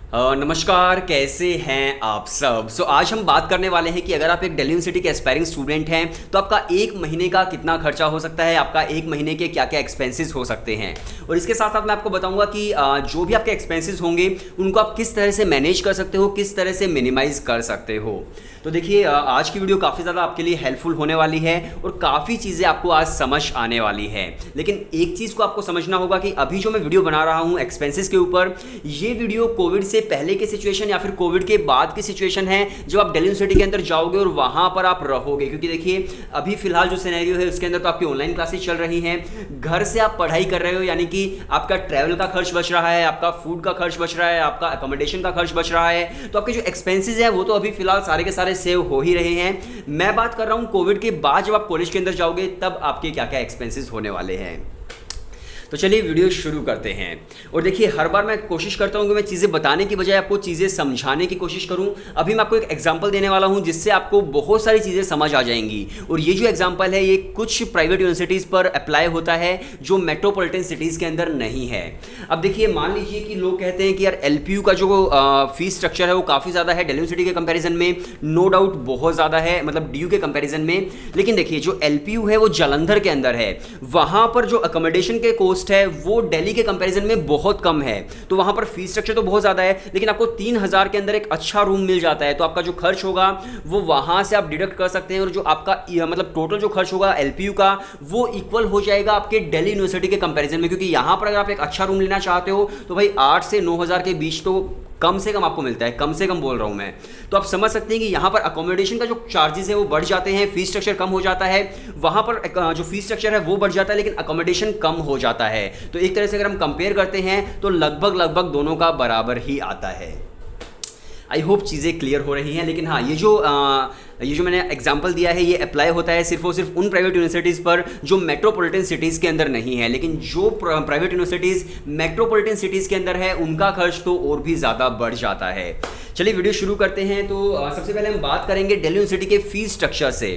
नमस्कार, कैसे हैं आप सब। आज हम बात करने वाले हैं कि अगर आप एक दिल्ली यूनिवर्सिटी के एस्पायरिंग स्टूडेंट हैं तो आपका एक महीने का कितना खर्चा हो सकता है, आपका एक महीने के क्या क्या एक्सपेंसेस हो सकते हैं। और इसके साथ साथ मैं आपको बताऊंगा कि जो भी आपके एक्सपेंसेस होंगे उनको आप किस तरह से मैनेज कर सकते हो, किस तरह से मिनिमाइज कर सकते हो। तो देखिए, आज की वीडियो काफ़ी ज़्यादा आपके लिए हेल्पफुल होने वाली है और काफ़ी चीज़ें आपको आज समझ आने वाली है। लेकिन एक चीज़ को आपको समझना होगा कि अभी जो मैं वीडियो बना रहा हूँ एक्सपेंसेस के ऊपर, ये वीडियो कोविड से पहले की सिचुएशन या फिर कोविड के बाद की सिचुएशन है जब आप दिल्ली यूनिवर्सिटी के अंदर जाओगे और वहाँ पर आप रहोगे। क्योंकि देखिए, अभी फिलहाल जो सिनेरियो है उसके अंदर तो आपकी ऑनलाइन क्लासेस चल रही हैं, घर से आप पढ़ाई कर रहे हो, यानी कि आपका ट्रैवल का खर्च बच रहा है, आपका फूड का खर्च बच रहा है, आपका अकोमोडेशन का खर्च बच रहा है। तो आपके जो एक्सपेंसेस है वो तो अभी फिलहाल सारे के सारे सेव हो ही रहे हैं। मैं बात कर रहा हूं कोविड के बाद जब आप कॉलेज के अंदर जाओगे तब आपके क्या क्या एक्सपेंसेस होने वाले हैं। तो चलिए वीडियो शुरू करते हैं। और देखिए, हर बार मैं कोशिश करता हूं कि मैं चीज़ें बताने की बजाय आपको चीज़ें समझाने की कोशिश करूं। अभी मैं आपको एक एग्जांपल देने वाला हूं जिससे आपको बहुत सारी चीज़ें समझ आ जाएंगी। और ये जो एग्जांपल है ये कुछ प्राइवेट यूनिवर्सिटीज़ पर अप्लाई होता है जो मेट्रोपॉलिटन सिटीज़ के अंदर नहीं है। अब देखिए, मान लीजिए कि लोग कहते हैं कि यार एलपीयू का जो फीस स्ट्रक्चर है वो काफ़ी ज़्यादा है दिल्ली यूनिवर्सिटी के कंपेरिजन में, नो डाउट बहुत ज़्यादा है, मतलब डीयू के कंपेरिजन में। लेकिन देखिए, जो एलपीयू है वो जालंधर के अंदर है, वहाँ पर जो अकोमोडेशन के कोस्ट है वो दिल्ली के कंपैरिजन में बहुत कम है। तो वहां पर फीस स्ट्रक्चर तो बहुत ज्यादा है, लेकिन आपको 3000 के अंदर एक अच्छा रूम मिल जाता है। तो आपका जो खर्च होगा वो वहां से आप डिडक्ट कर सकते हैं और जो आपका मतलब टोटल जो खर्च होगा एलपीयू का वो इक्वल हो जाएगा आपके दिल्ली यूनिवर्सिटी के कंपैरिजन में। क्योंकि यहां पर अगर आप एक अच्छा रूम लेना चाहते हो तो भाई 8 से 9000 के बीच तो कम से कम आपको मिलता है, कम से कम बोल रहा हूं मैं। तो आप समझ सकते हैं कि यहां पर अकोमोडेशन का जो चार्जेस है वो बढ़ जाते हैं, फीस स्ट्रक्चर कम हो जाता है। वहां पर जो फीस स्ट्रक्चर है वो बढ़ जाता है लेकिन अकोमोडेशन कम हो जाता है। तो एक तरह से अगर हम कंपेयर करते हैं तो लगभग दोनों का बराबर ही आता है। आई होप चीज़ें क्लियर हो रही हैं। लेकिन हाँ, ये जो मैंने एग्जांपल दिया है ये अप्लाई होता है सिर्फ और सिर्फ उन प्राइवेट यूनिवर्सिटीज़ पर जो मेट्रोपॉलिटन सिटीज़ के अंदर नहीं है। लेकिन जो प्राइवेट यूनिवर्सिटीज़ मेट्रोपॉलिटन सिटीज़ के अंदर है उनका खर्च तो और भी ज़्यादा बढ़ जाता है। चलिए वीडियो शुरू करते हैं। तो सबसे पहले हम बात करेंगे दिल्ली यूनिवर्सिटी के फीस स्ट्रक्चर से।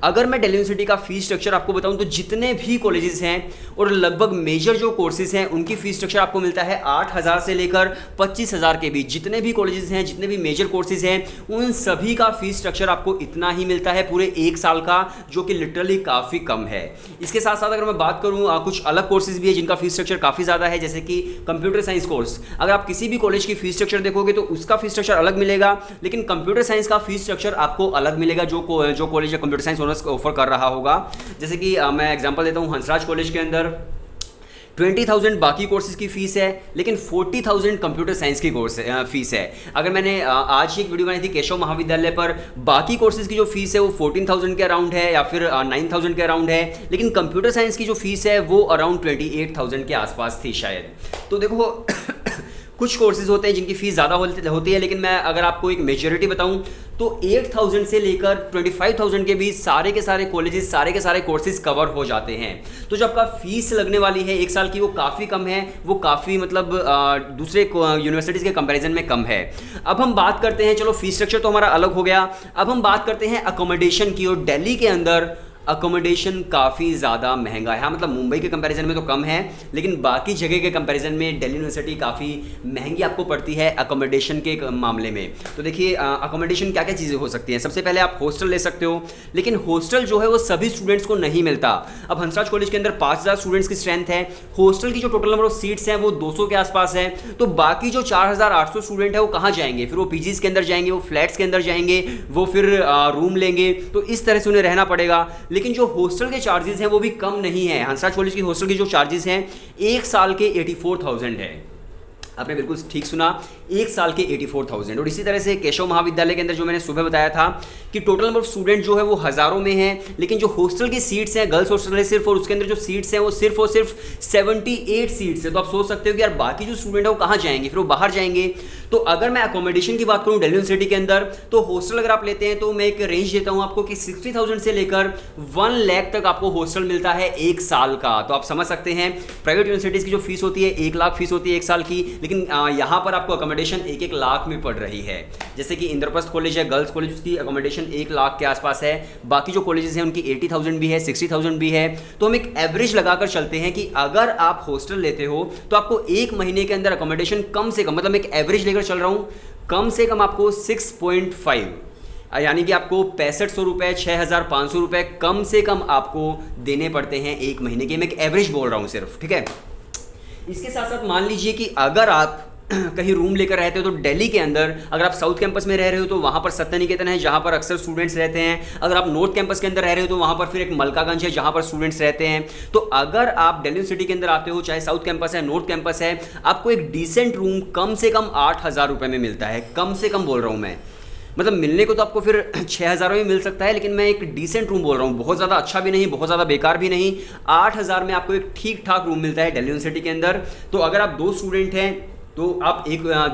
अगर मैं दिल्ली यूनिवर्सिटी का फीस स्ट्रक्चर आपको बताऊं तो जितने भी कॉलेजेस हैं और लगभग मेजर जो कोर्सेज हैं उनकी फीस स्ट्रक्चर आपको मिलता है 8000 से लेकर 25000 के बीच। जितने भी कॉलेजेस हैं, जितने भी मेजर कोर्सेज हैं, उन सभी का फीस स्ट्रक्चर आपको इतना ही मिलता है पूरे एक साल का, जो कि लिटरली काफ़ी कम है। इसके साथ साथ अगर मैं बात करूँ कुछ अलग कोर्सेज भी है जिनका फीस स्ट्रक्चर काफ़ी ज़्यादा है, जैसे कि कंप्यूटर साइंस कोर्स। अगर आप किसी भी कॉलेज की फीस स्ट्रक्चर देखोगे तो उसका फीस स्ट्रक्चर अलग मिलेगा, लेकिन कंप्यूटर साइंस का फीस स्ट्रक्चर आपको अलग मिलेगा जो college computer science honours offer कर रहा होगा। जैसे कि मैं एग्जांपल देता हूं, हंसराज कॉलेज के अंदर 20,000 बाकी कोर्सेज की फीस है, लेकिन 40,000 कंप्यूटर साइंस की फीस है। अगर मैंने आज ही एक वीडियो बनाई थी केशव महाविद्यालय पर, बाकी कोर्सेज की जो फीस है वो 14,000 के अराउंड है या फिर 9,000 के अराउंड है, लेकिन कंप्यूटर साइंस की जो फीस है वो अराउंड 28,000 के आसपास थी शायद। तो देखो कुछ कोर्सेज होते हैं जिनकी फीस ज़्यादा होती है, लेकिन मैं अगर आपको एक मेजॉरिटी बताऊं तो 8,000 से लेकर 25,000 के बीच सारे के सारे कॉलेजेस, सारे के सारे कोर्सेज कवर हो जाते हैं। तो जो आपका फीस लगने वाली है एक साल की वो काफ़ी कम है, वो काफ़ी मतलब दूसरे यूनिवर्सिटीज़ के कंपैरिजन में कम है। अब हम बात करते हैं, चलो फीस स्ट्रक्चर तो हमारा अलग हो गया, अब हम बात करते हैं अकोमोडेशन की। और दिल्ली के अंदर अकोमोडेशन काफ़ी ज़्यादा महंगा है। हाँ, मतलब मुंबई के कंपैरिजन में तो कम है, लेकिन बाकी जगह के कंपैरिजन में दिल्ली यूनिवर्सिटी काफ़ी महंगी आपको पड़ती है अकोमोडेशन के मामले में। तो देखिए, अकोमोडेशन क्या क्या चीज़ें हो सकती हैं। सबसे पहले आप हॉस्टल ले सकते हो, लेकिन हॉस्टल जो है वो सभी स्टूडेंट्स को नहीं मिलता। अब हंसराज कॉलेज के अंदर 5000 स्टूडेंट्स की स्ट्रेंथ है, हॉस्टल की जो टोटल नंबर ऑफ सीट्स हैं वो 200 के आसपास है। तो बाकी जो 4800 स्टूडेंट है वो कहाँ जाएंगे? फिर वो पीजीज के अंदर जाएंगे, वो फ्लैट्स के अंदर जाएंगे, वो फिर रूम लेंगे। तो इस तरह से उन्हें रहना पड़ेगा। लेकिन जो हॉस्टल के चार्जेस हैं वो भी कम नहीं है। हंसराज कॉलेज की हॉस्टल की जो चार्जेस हैं एक साल के 84,000 है। आपने बिल्कुल ठीक सुना, एक साल के 84,000। और इसी तरह से केशव महाविद्यालय के अंदर जो मैंने सुबह बताया था कि टोटल नंबर ऑफ स्टूडेंट जो है वो हज़ारों में है, लेकिन जो हॉस्टल की सीट्स हैं, गर्ल्स हॉस्टल है सिर्फ, और उसके अंदर जो सीट्स हैं वो सिर्फ और सिर्फ 78 सीट्स है। तो आप सोच सकते हो कि यार बाकी जो स्टूडेंट है वो कहाँ जाएंगे? फिर वो बाहर जाएंगे। तो अगर मैं अकोमोडेशन की बात करूँ दिल्ली यूनिवर्सिटी के अंदर, तो हॉस्टल अगर आप लेते हैं तो मैं एक रेंज देता हूँ आपको कि 60,000 से लेकर 1 लाख तक आपको हॉस्टल मिलता है एक साल का। तो आप समझ सकते हैं प्राइवेट यूनिवर्सिटीज़ की जो फीस होती है 1 लाख फीस होती है एक साल की, लेकिन यहाँ पर आपको अकोमोडेशन 1-1 लाख में पड़ रही है। जैसे कि इंद्रप्रस्थ कॉलेज है, गर्ल्स कॉलेज, उसकी अकोमोडेशन 1 लाख के आसपास है। बाकी जो कॉलेजेस हैं उनकी 80,000 भी है, 60,000 भी है। तो हम एक एवरेज लगाकर चलते हैं कि अगर आप हॉस्टल लेते हो तो आपको एक महीने के अंदर अकोमोडेशन कम से कम, मतलब एक एवरेज लेकर लेकर चल रहा हूँ, कम से कम आपको 6.5 यानी कि आपको 6500 रुपये, 6500 रुपये कम से कम आपको देने पड़ते हैं एक महीने के। मैं एक एवरेज बोल रहा हूँ सिर्फ, ठीक है। इसके साथ साथ मान लीजिए कि अगर आप कहीं रूम लेकर रहते हो तो दिल्ली के अंदर अगर आप साउथ कैंपस में रह रहे हो तो वहाँ पर सत्य निकेतन है जहाँ पर अक्सर स्टूडेंट्स रहते हैं। अगर आप नॉर्थ कैंपस के अंदर रह रहे हो तो वहाँ पर फिर एक मलकागंज है जहाँ पर स्टूडेंट्स रहते हैं। तो अगर आप दिल्ली यूनिवर्सिटी के अंदर आते हो, चाहे साउथ कैंपस है नॉर्थ कैंपस है, आपको एक डिसेंट रूम कम से कम 8000 रुपये में मिलता है। कम से कम बोल रहा हूँ मैं, मतलब मिलने को तो आपको फिर 6000 में मिल सकता है, लेकिन मैं एक डिसेंट रूम बोल रहा हूँ, बहुत ज़्यादा अच्छा भी नहीं, बहुत ज़्यादा बेकार भी नहीं। 8000 में आपको एक ठीक ठाक रूम मिलता है दिल्ली यूनिवर्सिटी के अंदर। तो अगर आप 2 स्टूडेंट हैं तो आप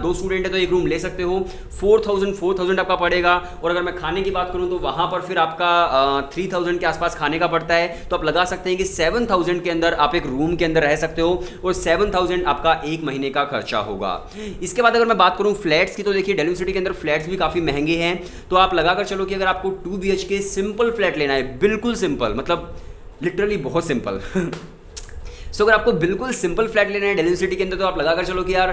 2 स्टूडेंट है तो एक रूम ले सकते हो। 4000 आपका पड़ेगा। और अगर मैं खाने की बात करूं तो वहाँ पर फिर आपका 3000 के आसपास खाने का पड़ता है। तो आप लगा सकते हैं कि 7000 के अंदर आप एक रूम के अंदर रह सकते हो और 7000 आपका एक महीने का खर्चा होगा। इसके बाद अगर मैं बात करूँ फ्लैट्स की, तो देखिए दिल्ली यूनिवर्सिटी के अंदर फ्लैट्स भी काफ़ी महंगे हैं। तो आप लगा कर चलो कि अगर आपको 2 BHK सिंपल फ्लैट लेना है, बिल्कुल सिंपल, मतलब लिटरली बहुत सिंपल सो अगर आपको बिल्कुल सिंपल फ्लैट लेना है दिल्ली यूनिवर्सिटी के अंदर, तो आप लगा कर चलो कि यार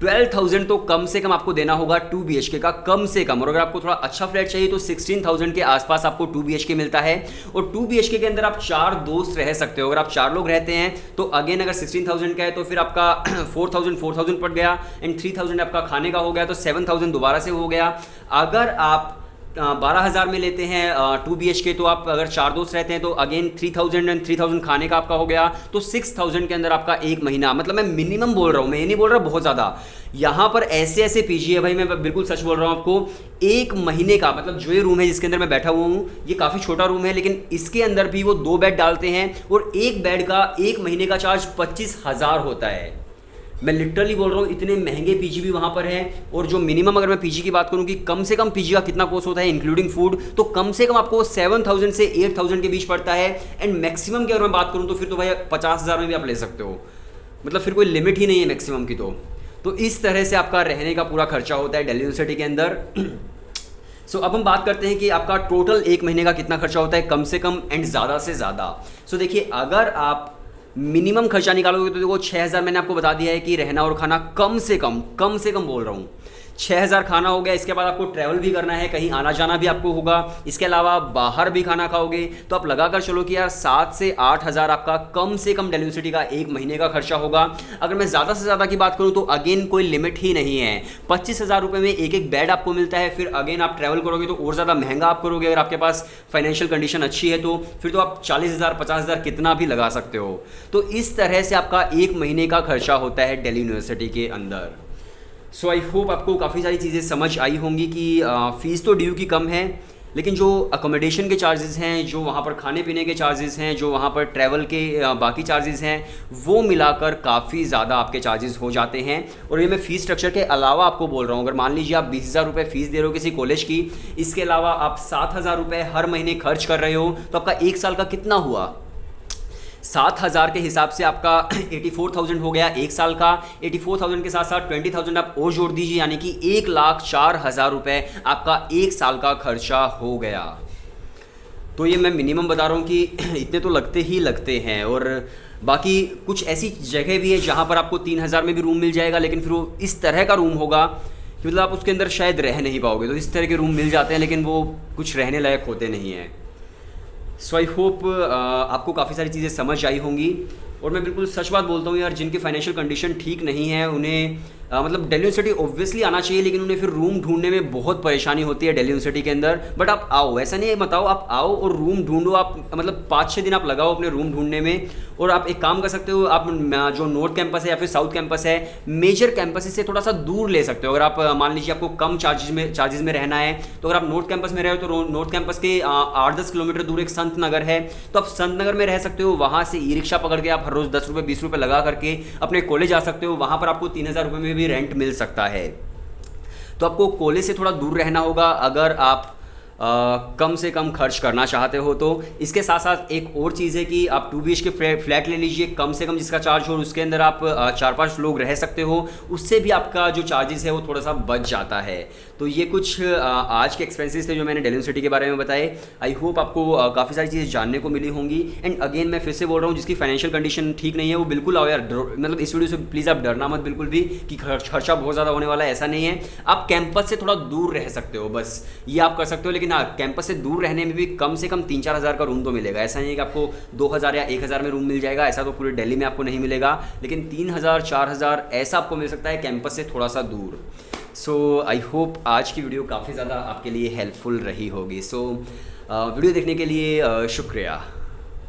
12,000 तो कम से कम आपको देना होगा 2 BHK का, कम से कम। और अगर आपको थोड़ा अच्छा फ्लैट चाहिए तो 16,000 के आसपास आपको 2 BHK मिलता है। और 2 BHK के अंदर आप 4 दोस्त रह सकते हो। अगर आप 4 लोग रहते हैं तो अगेन अगर 16,000 का है तो फिर आपका 4,000 पड़ गया एंड 3,000 आपका खाने का हो गया, तो 7,000 दोबारा से हो गया। अगर आप 12,000 में लेते हैं 2 BHK, तो आप अगर 4 दोस्त रहते हैं तो अगेन 3,000 एंड 3,000 खाने का आपका हो गया, तो 6,000 के अंदर आपका एक महीना, मतलब मैं मिनिमम बोल रहा हूँ, मैं ये नहीं बोल रहा बहुत ज़्यादा। यहाँ पर ऐसे ऐसे पीजी है भाई, मैं बिल्कुल सच बोल रहा हूँ आपको। एक महीने का मतलब जो ये रूम है जिसके अंदर मैं बैठा हुआ हूँ, ये काफ़ी छोटा रूम है, लेकिन इसके अंदर भी वो 2 बेड डालते हैं और एक बेड का एक महीने का चार्ज 25,000 होता है। मैं लिटरली बोल रहा हूँ, इतने महंगे पीजी भी वहाँ पर हैं। और जो मिनिमम अगर मैं पीजी की बात करूँ कि कम से कम पीजी का कितना कॉस्ट होता है इंक्लूडिंग फूड, तो कम से कम आपको 7,000 से 8,000 के बीच पड़ता है। एंड मैक्सिमम की अगर मैं बात करूँ तो फिर तो भाई 50,000 में भी आप ले सकते हो, मतलब फिर कोई लिमिट ही नहीं है मैक्सिमम की। तो इस तरह से आपका रहने का पूरा खर्चा होता है दिल्ली यूनिवर्सिटी के अंदर। सो अब हम बात करते हैं कि आपका टोटल एक महीने का कितना खर्चा होता है कम से कम एंड ज़्यादा से ज़्यादा। सो देखिए, अगर आप मिनिमम खर्चा निकालोगे तो देखो 6,000 मैंने आपको बता दिया है कि रहना और खाना कम से कम बोल रहा हूँ 6,000 खाना हो गया। इसके बाद आपको ट्रैवल भी करना है, कहीं आना जाना भी आपको होगा। इसके अलावा बाहर भी खाना खाओगे, तो आप लगा कर चलो कि यार 7 से 8,000 आपका कम से कम दिल्ली यूनिवर्सिटी का एक महीने का खर्चा होगा। अगर मैं ज़्यादा से ज़्यादा की बात करूँ तो अगेन कोई लिमिट ही नहीं है। 25,000 रुपये में एक बेड आपको मिलता है। फिर अगेन आप ट्रैवल करोगे तो और ज़्यादा महंगा आप करोगे। अगर आपके पास फाइनेंशियल कंडीशन अच्छी है तो फिर तो आप 40,000 50,000 कितना भी लगा सकते हो। तो इस तरह से आपका एक महीने का खर्चा होता है दिल्ली यूनिवर्सिटी के अंदर। सो आई होप आपको काफ़ी सारी चीज़ें समझ आई होंगी कि फ़ीस तो ड्यू की कम है, लेकिन जो अकोमोडेशन के चार्जेस हैं, जो वहाँ पर खाने पीने के चार्जेस हैं, जो वहाँ पर ट्रैवल के बाकी चार्जेस हैं, वो मिलाकर काफ़ी ज़्यादा आपके चार्जेस हो जाते हैं। और ये मैं फ़ीस स्ट्रक्चर के अलावा आपको बोल रहा हूँ। अगर मान लीजिए आप 20,000 रुपये फ़ीस दे रहे हो किसी कॉलेज की, इसके अलावा आप 7,000 रुपये हर महीने खर्च कर रहे हो, तो आपका एक साल का कितना हुआ? 7,000 के हिसाब से आपका 84,000 हो गया एक साल का। 84,000 के साथ साथ 20,000 आप और जोड़ दीजिए, यानी कि 1,04,000 रुपये आपका एक साल का खर्चा हो गया। तो ये मैं मिनिमम बता रहा हूँ कि इतने तो लगते ही लगते हैं। और बाकी कुछ ऐसी जगह भी है जहाँ पर आपको 3,000 में भी रूम मिल जाएगा, लेकिन फिर वो इस तरह का रूम होगा कि मतलब आप उसके अंदर शायद रह नहीं पाओगे। तो इस तरह के रूम मिल जाते हैं, लेकिन वो कुछ रहने लायक होते नहीं हैं। सो आई होप आपको काफ़ी सारी चीज़ें समझ आई होंगी। और मैं बिल्कुल सच बात बोलता हूँ यार, जिनकी फाइनेंशियल कंडीशन ठीक नहीं है उन्हें मतलब दिल्ली यूनिवर्सिटी ऑब्वियसली आना चाहिए, लेकिन उन्हें फिर रूम ढूंढने में बहुत परेशानी होती है दिल्ली यूनिवर्सिटी के अंदर। बट आप आओ, ऐसा नहीं है मत आओ, आप आओ और रूम ढूंढो। आप मतलब 5-6 दिन आप लगाओ अपने रूम ढूंढने में। और आप एक काम कर सकते हो, आप जो नॉर्थ कैंपस है या फिर साउथ कैंपस है, मेजर कैंपस से थोड़ा सा दूर ले सकते हो। अगर आप मान लीजिए आपको कम चार्जेस में रहना है, तो अगर आप नॉर्थ कैंपस में रहे हो तो नॉर्थ कैंपस के 8-10 किलोमीटर दूर एक संत नगर है, तो आप संत नगर में रह सकते हो। वहाँ से ई रिक्शा पकड़ के आप हर रोज़ 10 रुपये 20 रुपये लगा करके अपने कॉलेज आ सकते हो। वहाँ पर आपको 3,000 रुपये में भी रेंट मिल सकता है। तो आपको कॉलेज से थोड़ा दूर रहना होगा। अगर आप कम से कम खर्च करना चाहते हो तो इसके साथ साथ एक और चीज़ है कि आप 2 BHK फ्लैट ले लीजिए, कम से कम जिसका चार्ज हो, उसके अंदर आप 4-5 लोग रह सकते हो, उससे भी आपका जो चार्जेस है वो थोड़ा सा बच जाता है। तो ये कुछ आज के एक्सपेंसेस थे जो मैंने डेलियन सिटी के बारे में बताए। आई होप आपको काफ़ी सारी चीज़ें जानने को मिली होंगी। एंड अगेन मैं फिर से बोल रहा हूँ, जिसकी फाइनेंशियल कंडीशन ठीक नहीं है वो बिल्कुल आओ यार, मतलब इस वीडियो से प्लीज़ आप डरना मत बिल्कुल भी कि खर्चा बहुत ज़्यादा होने वाला है, ऐसा नहीं है। आप कैंपस से थोड़ा दूर रह सकते हो, बस ये आप कर सकते हो। लेकिन हाँ, कैंपस से दूर रहने में भी कम से कम 3-4 हज़ार का रूम तो मिलेगा। ऐसा नहीं है कि आपको 2,000 या 1,000 में रूम मिल जाएगा, ऐसा तो पूरे दिल्ली में आपको नहीं मिलेगा। लेकिन 3,000 4,000 ऐसा आपको मिल सकता है कैंपस से थोड़ा सा दूर। सो आई होप आज की वीडियो काफ़ी ज़्यादा आपके लिए हेल्पफुल रही होगी। सो वीडियो देखने के लिए शुक्रिया।